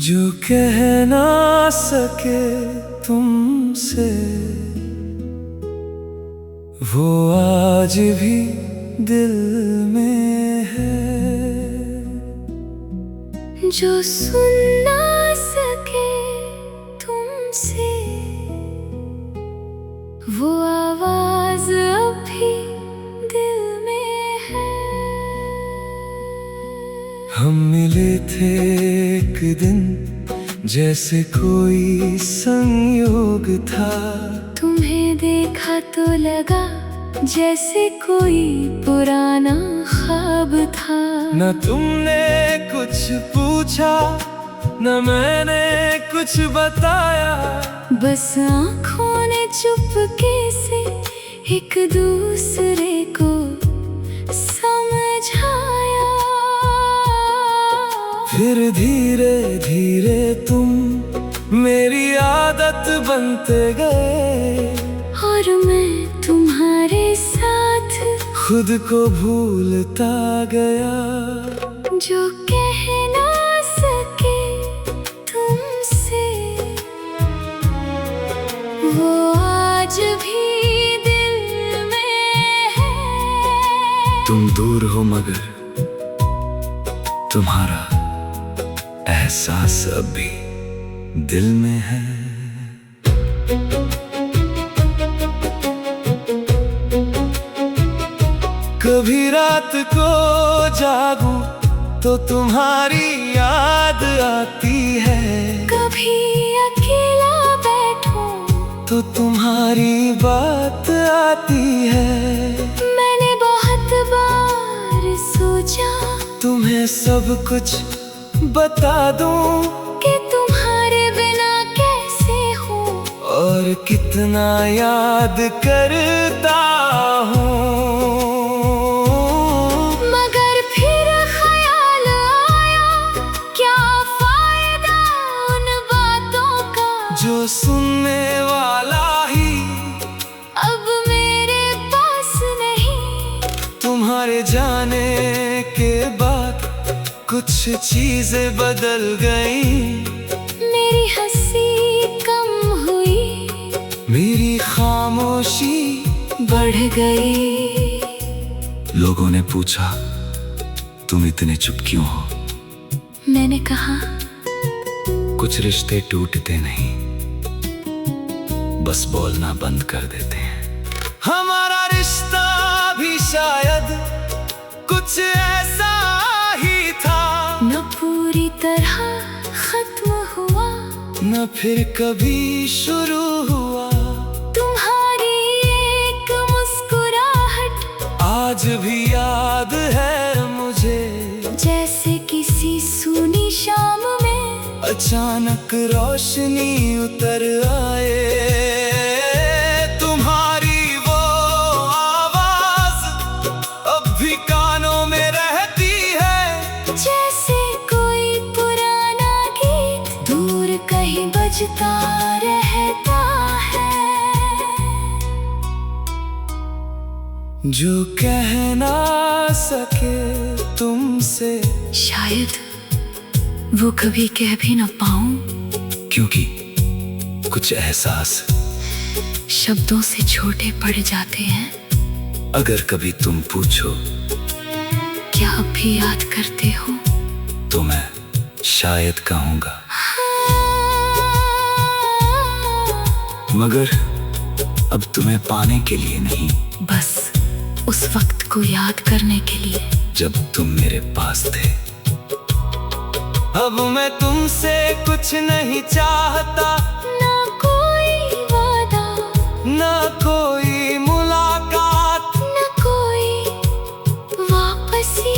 जो कह ना सके तुमसे वो आज भी दिल में है। जो सुन ना सके तुमसे वो आवाज अभी दिल में है। हम मिले थे एक दिन जैसे कोई संयोग था। तुम्हें देखा तो लगा जैसे कोई पुराना ख्वाब था। न तुमने कुछ पूछा न मैंने कुछ बताया, बस आँखों ने चुपके से एक दूसरे को समझाया। फिर धीरे धीरे तुम मेरी आदत बनते गए और मैं तुम्हारे साथ खुद को भूलता गया। जो कह ना सके तुमसे वो आज भी दिल में है। तुम दूर हो मगर तुम्हारा एहसास अब भी दिल में है। कभी रात को जागूं तो तुम्हारी याद आती है। कभी अकेला बैठूं तो तुम्हारी बात आती है। मैंने बहुत बार सोचा तुम्हें सब कुछ बता दूं कि तुम्हारे बिना कैसे हूँ और कितना याद करता हूँ। मगर फिर ख्याल आया क्या फायदा उन बातों का जो सुनने वाला ही अब मेरे पास नहीं। तुम्हारे जाने के बाद कुछ चीजें बदल गईं। मेरी हंसी कम हुई, मेरी खामोशी बढ़ गई। लोगों ने पूछा तुम इतने चुप क्यों हो। मैंने कहा कुछ रिश्ते टूटते नहीं, बस बोलना बंद कर देते हैं। हमारा रिश्ता भी शायद कुछ ऐसा ही था। न पूरी तरह खत्म हुआ न फिर कभी शुरू हुआ। तुम्हारी एक मुस्कुराहट आज भी याद है मुझे, जैसे किसी सूनी शाम में अचानक रोशनी उतर आए। तुम्हारी वो आवाज अब भी कानों में रहती है। जैसे कोई पुराना गीत दूर कहीं बजता रहता है। जो कह ना सके तुमसे शायद वो कभी कह भी न पाऊं, क्योंकि कुछ एहसास शब्दों से छोटे पड़ जाते हैं। अगर कभी तुम पूछो क्या अब भी याद करते हो तो मैं शायद कहूँगा, मगर अब तुम्हें पाने के लिए नहीं, बस उस वक्त को याद करने के लिए जब तुम मेरे पास थे। अब मैं तुमसे कुछ नहीं चाहता, ना कोई वादा ना कोई मुलाकात, ना कोई वापसी।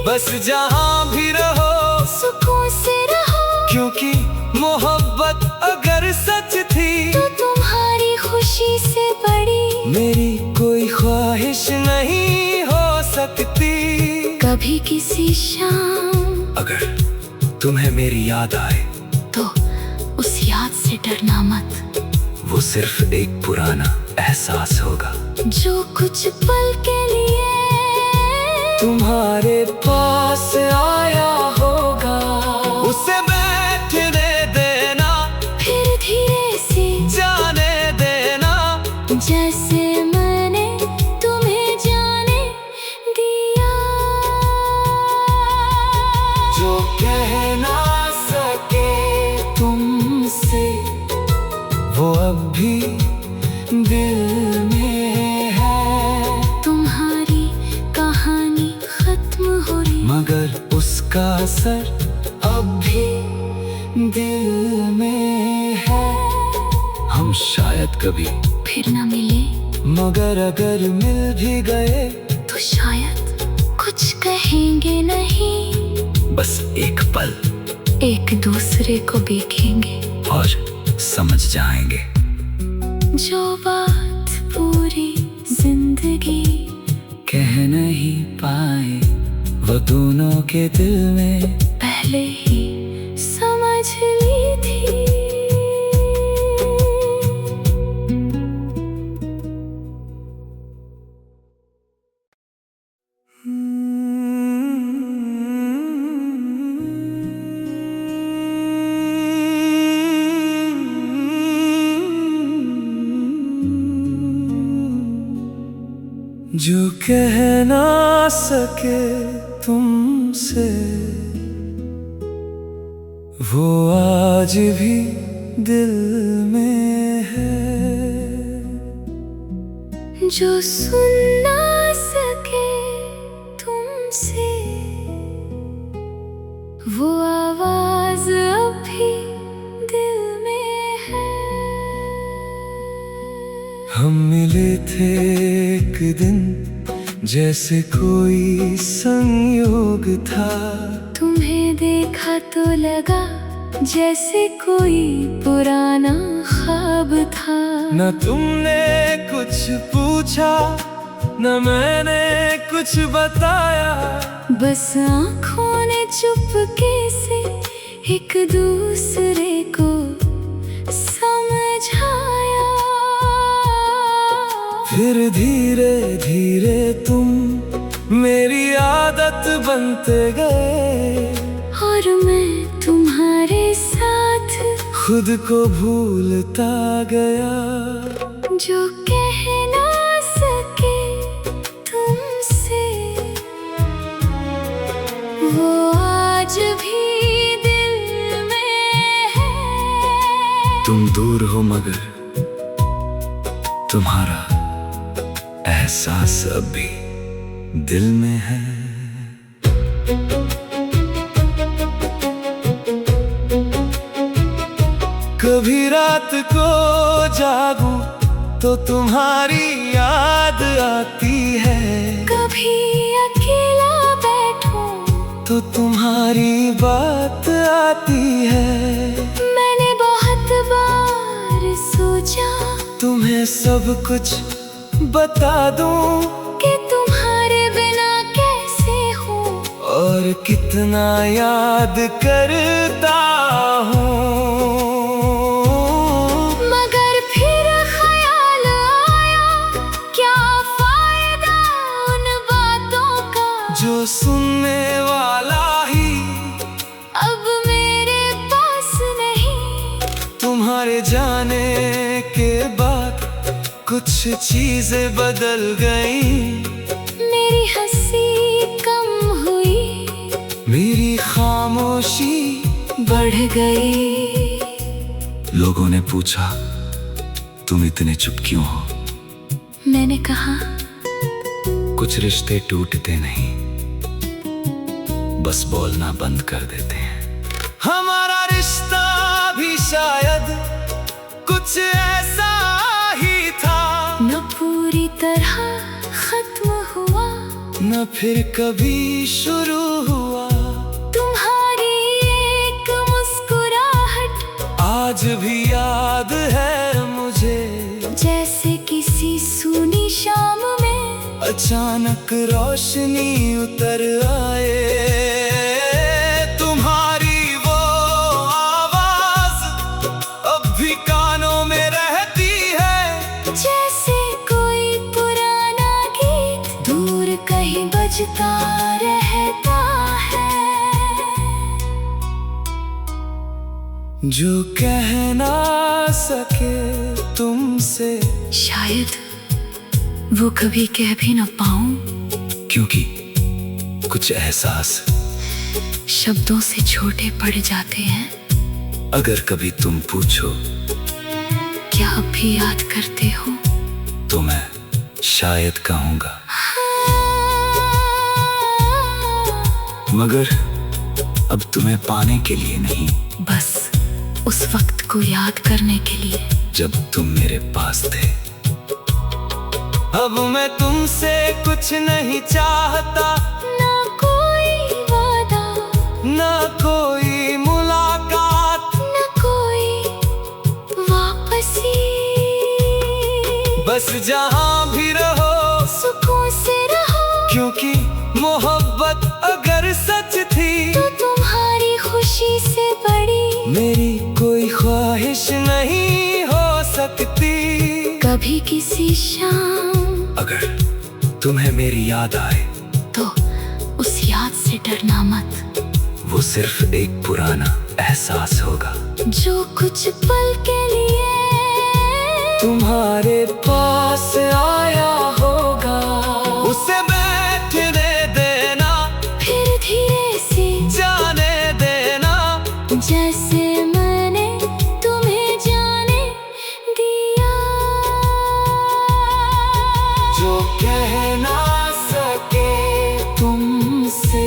बस जहाँ भी रहो सुकून से रहो, क्योंकि मोहब्बत अगर सच थी तो तुम्हारी खुशी से बड़ी मेरी कोई ख्वाहिश नहीं हो सकती। कभी किसी शाम अगर तुम्हें मेरी याद आए तो उस याद से डरना मत। वो सिर्फ एक पुराना एहसास होगा जो कुछ पल के लिए तुम्हारे पास आया होगा। दिल में है। हम शायद कभी फिर ना मिले, मगर अगर मिल भी गए तो शायद कुछ कहेंगे नहीं। बस एक पल एक दूसरे को देखेंगे और समझ जाएंगे। जो बात पूरी जिंदगी कह नहीं पाए वो दोनों के दिल में पहले ही समझ ली थी। जो कह ना सके तुमसे वो आज भी दिल में है। जो सुन ना सके तुमसे वो आवाज अभी दिल में है। हम मिले थे एक दिन जैसे कोई संयोग था। तुम्हें देखा तो लगा जैसे कोई पुराना ख्वाब था। न तुमने कुछ पूछा न मैंने कुछ बताया, बस आँखों ने चुपके से एक दूसरे को समझाया। फिर धीरे धीरे तुम मेरी आदत बनते गए और मैं तुम्हारे साथ खुद को भूलता गया। जो कह ना सके तुमसे वो आज भी दिल में है। तुम दूर हो मगर तुम्हारा एहसास अब भी दिल में है। कभी रात को जागूं तो तुम्हारी याद आती है। कभी अकेला बैठूं तो तुम्हारी बात आती है। मैंने बहुत बार सोचा तुम्हें सब कुछ बता दूं कि तुम्हारे बिना कैसे हूँ और कितना याद करता हूँ। मगर फिर ख्याल आया क्या फायदा उन बातों का जो सुनने वाला ही अब मेरे पास नहीं। तुम्हारे जाने के बाद कुछ चीजें बदल गई। मेरी हंसी कम हुई, मेरी खामोशी बढ़ गई। लोगों ने पूछा तुम इतने चुप क्यों हो। मैंने कहा कुछ रिश्ते टूटते नहीं, बस बोलना बंद कर देते हैं। हमारा रिश्ता भी शायद कुछ ऐसा ही था। न पूरी तरह खत्म हुआ, न फिर कभी शुरू हुआ। तुम्हारी एक मुस्कुराहट आज भी याद है मुझे, जैसे किसी सूनी शाम में अचानक रोशनी उतर आए। तुम्हारी वो आवाज अब भी कानों में रहती है। जैसे कोई पुराना गीत दूर कहीं बजता रहता है। जो कह ना सके तुमसे शायद वो कभी कह भी न पाऊं, क्योंकि कुछ एहसास शब्दों से छोटे पड़ जाते हैं। अगर कभी तुम पूछो क्या अब भी याद करते हो, तो मैं शायद कहूँगा, मगर अब तुम्हें पाने के लिए नहीं, बस उस वक्त को याद करने के लिए जब तुम मेरे पास थे। अब मैं तुमसे कुछ नहीं चाहता, ना कोई वादा, ना कोई मुलाकात, ना कोई वापसी। बस जहां भी रहो सुकून से रहो, क्योंकि मोहब्बत अगर सच थी तो तुम्हारी खुशी से बड़ी मेरी कोई ख्वाहिश नहीं हो सकती। कभी किसी शाम अगर तुम्हें मेरी याद आए तो उस याद से डरना मत, वो सिर्फ एक पुराना एहसास होगा जो कुछ पल के लिए तुम्हारे पास आया होगा। उसे बैठने देना, फिर धीरे से जाने देना, जैसे मैंने तुम्हें जाने दिया। जो कह ना सके तुमसे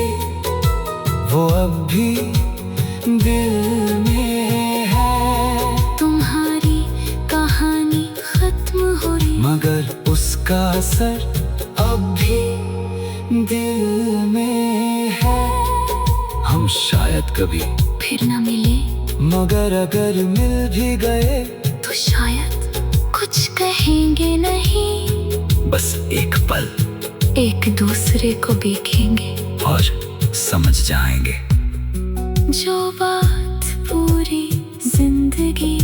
वो अब भी दिल में है। तुम्हारी कहानी खत्म हो रही, मगर उसका असर अब भी दिल में है। हम शायद कभी फिर न मिले, मगर अगर मिल भी गए तो शायद कुछ कहेंगे नहीं, बस एक पल एक दूसरे को देखेंगे और समझ जाएंगे। जो बात पूरी जिंदगी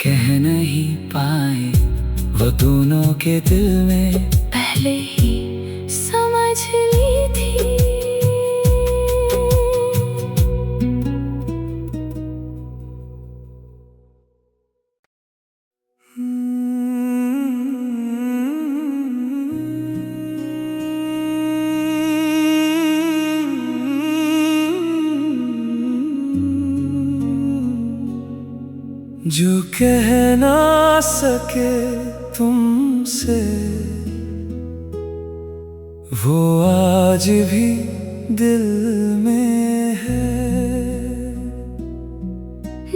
कह नहीं पाए वो दोनों के दिल में पहले ही समझ ली थी। जो कह ना सके तुमसे वो आज भी दिल में है।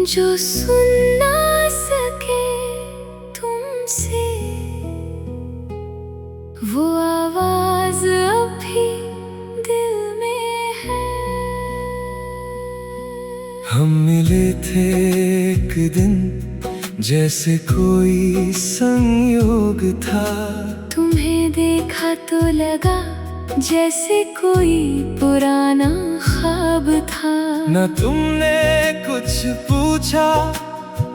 जो सुन ना सके तुमसे वो आवाज अभी दिल में है। हम मिले थे एक दिन जैसे कोई संयोग था, तुम्हें देखा तो लगा जैसे कोई पुराना ख्वाब था। न तुमने कुछ पूछा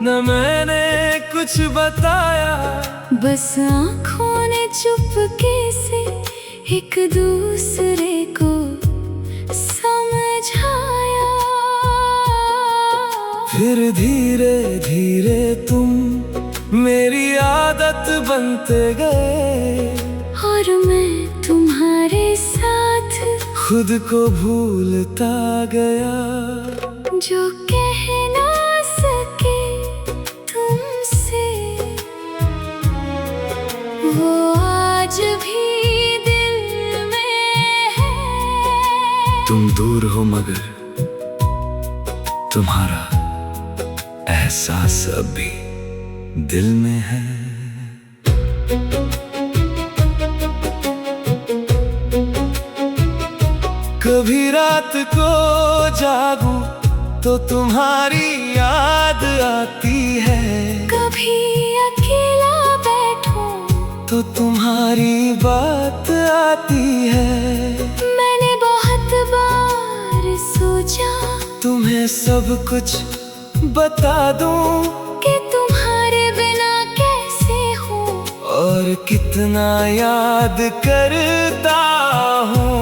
न मैंने कुछ बताया, बस आँखों ने चुपके से एक दूसरे को समझाया। फिर धीरे धीरे तुम मेरी आदत बनते गए और मैं तुम्हारे साथ खुद को भूलता गया। जो कह ना सके तुमसे वो आज भी दिल में है। तुम दूर हो मगर तुम्हारा एहसास अब भी दिल में है। कभी रात को जागूं तो तुम्हारी याद आती है, कभी अकेला बैठूं तो तुम्हारी बात आती है। मैंने बहुत बार सोचा तुम्हें सब कुछ बता दूं कि तुम्हारे बिना कैसे हूँ, और कितना याद करता हूँ।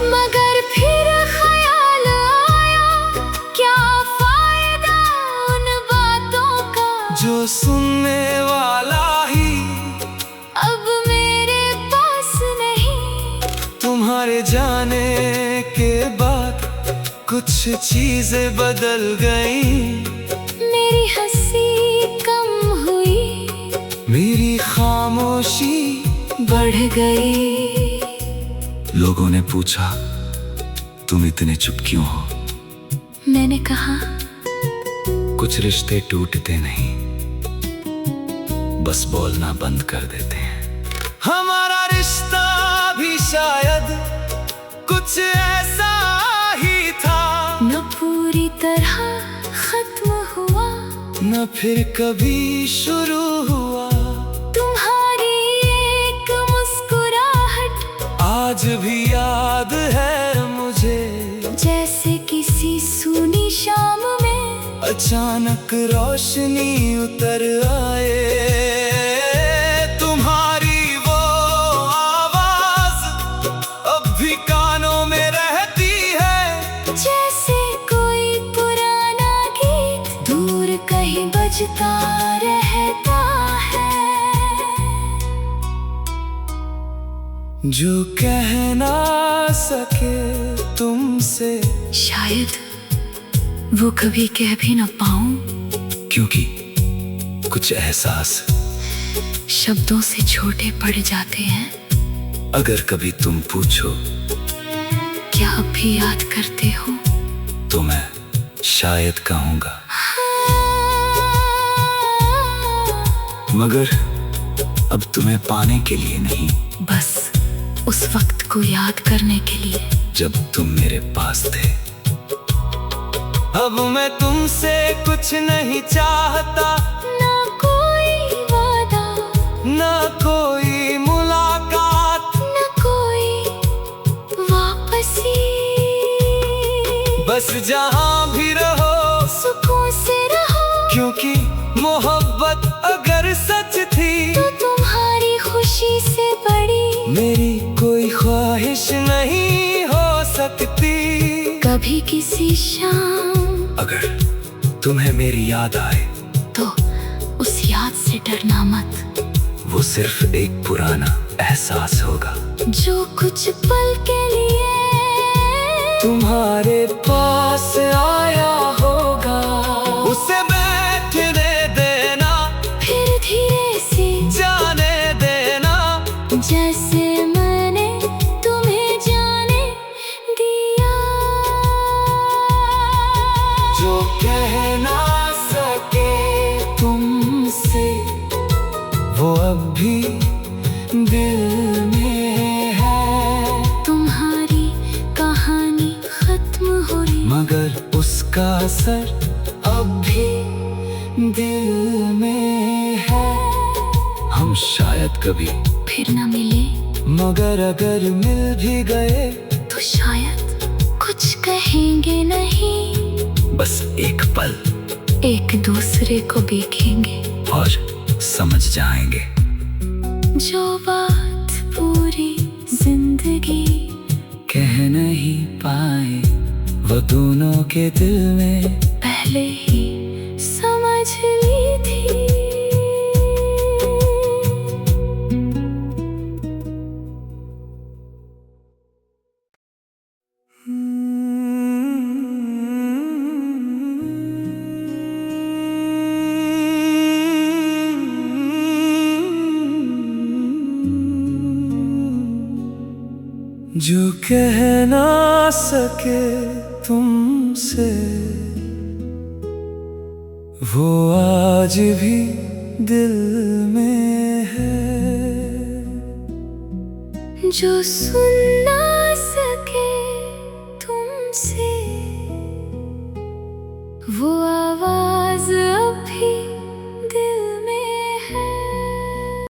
मगर फिर ख्याल आया क्या फायदा उन बातों का, जो सुनने वाला ही अब मेरे पास नहीं। तुम्हारे जाने के बाद कुछ चीजें बदल गईं। मेरी हंसी कम हुई, मेरी खामोशी बढ़ गई। लोगों ने पूछा तुम इतने चुप क्यों हो, मैंने कहा कुछ रिश्ते टूटते नहीं, बस बोलना बंद कर देते हैं। हमारा रिश्ता भी शायद कुछ ऐसा ही था, न पूरी तरह खत्म हुआ, न फिर कभी शुरू हुआ। तुम्हारी एक मुस्कुराहट आज भी याद है मुझे, जैसे किसी सूनी शाम में अचानक रोशनी उतर आए। तुम्हारी वो आवाज अब भी कानों में रहती है, जैसे कोई पुराना गीत दूर कहीं बजता रहता है। जो कह ना सके तुमसे, शायद वो कभी कह भी न पाऊं, क्योंकि कुछ एहसास शब्दों से छोटे पड़ जाते हैं। अगर कभी तुम पूछो क्या अब भी याद करते हो, तो मैं शायद कहूँगा, मगर अब तुम्हें पाने के लिए नहीं, बस उस वक्त को याद करने के लिए जब तुम मेरे पास थे। अब मैं तुमसे कुछ नहीं चाहता, ना कोई वादा, ना कोई मुलाकात, ना कोई वापसी। बस जहाँ भी रहो सुकून से रहो, क्योंकि मोहब्बत अगर सच थी तो तुम्हारी खुशी से बड़ी मेरी कोई ख्वाहिश नहीं हो सकती। कभी किसी शाम अगर तुम्हें मेरी याद आए तो उस याद से डरना मत, वो सिर्फ एक पुराना एहसास होगा जो कुछ पल के लिए तुम्हारे पास आया होगा। उसे बैठने देना, फिर धीरे से जाने देना, जैसे मैंने तुम्हें जाने दिया। जो कह ना सके तुमसे, वो अब भी दिल में है। तुम्हारी कहानी खत्म हो रही, मगर उसका असर अब भी दिल में है। हम शायद कभी फिर न मिले, मगर अगर मिल भी गए तो शायद कुछ कहेंगे नहीं, बस एक पल एक दूसरे को देखेंगे और समझ जाएंगे। जो बात पूरी जिंदगी कह नहीं पाए, वो दोनों के दिल में पहले ही समझ ली थी। जो कह ना सके तुमसे, वो आज भी दिल में है। जो सुन